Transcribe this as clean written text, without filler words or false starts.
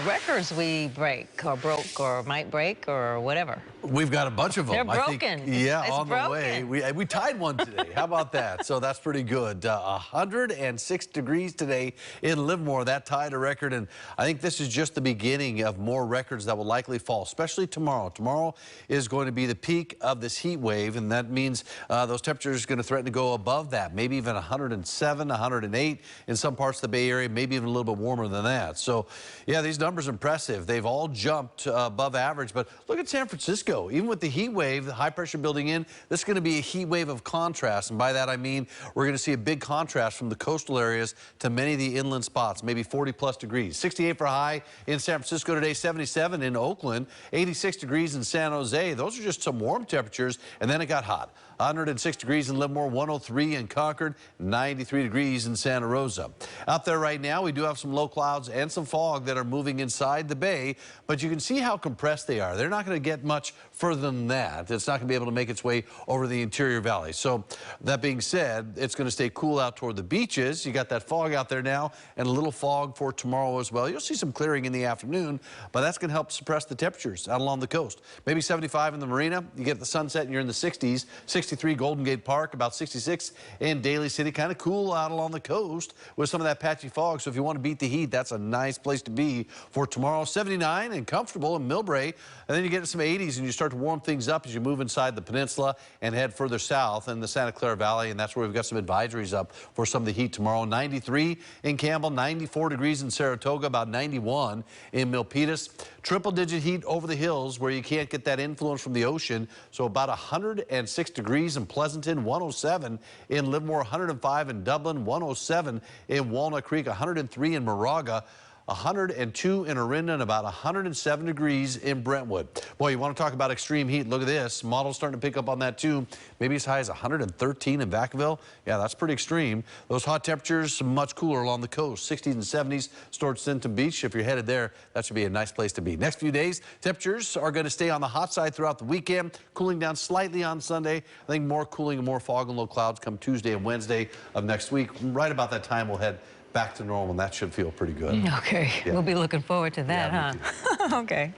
records we break or broke or might break or whatever? We've got a bunch of them. They're broken. I think, yeah, it's on broken. the way. We tied one today. How about that? So that's pretty good. 106 degrees today in Livermore. That tied a record, and I think this is just the beginning of more records that will likely fall, especially tomorrow. Tomorrow is going to be the peak of this heat wave, and that means those temperatures are going to threaten to go above that, maybe even 107, 108 in some parts of the Bay Area, maybe even a little bit warmer than that. So, yeah, these numbers are impressive. They've all jumped above average, but look at San Francisco. Even with the heat wave, the high pressure building in, this is going to be a heat wave of contrast. And by that, I mean we're going to see a big contrast from the coastal areas to many of the inland spots, maybe 40+ degrees. 68 for a high in San Francisco today, 77 in Oakland, 86 degrees in San Jose. Those are just some warm temperatures, and then it got hot. 106 degrees in Livermore, 103 in Concord, 93 degrees in Santa Rosa. Out there right now, we do have some low clouds and some fog that are moving inside the bay, but you can see how compressed they are. They're not going to get much further than that. It's not going to be able to make its way over the interior valley. So that being said, it's going to stay cool out toward the beaches. You got that fog out there now and a little fog for tomorrow as well. You'll see some clearing in the afternoon, but that's going to help suppress the temperatures out along the coast. Maybe 75 in the marina. You get the sunset and you're in the 60s. 63 Golden Gate Park, about 66 in Daly City. Kind of cool out along the coast with some of that patchy fog. So if you want to beat the heat, that's a nice place to be for tomorrow. 79 and comfortable in Millbrae. And then you get to some 80s and you start to warm things up as you move inside the peninsula and head further south in the Santa Clara Valley. And that's where we've got some advisories up for some of the heat tomorrow. 93 in Campbell, 94 degrees in Saratoga, about 91 in Milpitas. Triple-digit heat over the hills where you can't get that influence from the ocean. So about 106 degrees in Pleasanton, 107 in Livermore, 105 in Dublin, 107 in Walnut Creek, 103 in Moraga, 102 in Orinda, and about 107 degrees in Brentwood. Boy, you want to talk about extreme heat. Look at this. Models starting to pick up on that too. Maybe as high as 113 in Vacaville. Yeah, that's pretty extreme. Those hot temperatures, much cooler along the coast. 60s and 70s, Stuart Sinton Beach. If you're headed there, that should be a nice place to be. Next few days, temperatures are going to stay on the hot side throughout the weekend, cooling down slightly on Sunday. I think more cooling and more fog and low clouds come Tuesday and Wednesday of next week. Right about that time, we'll head back to normal, and that should feel pretty good. Okay, yeah. We'll be looking forward to that, yeah, huh? Okay.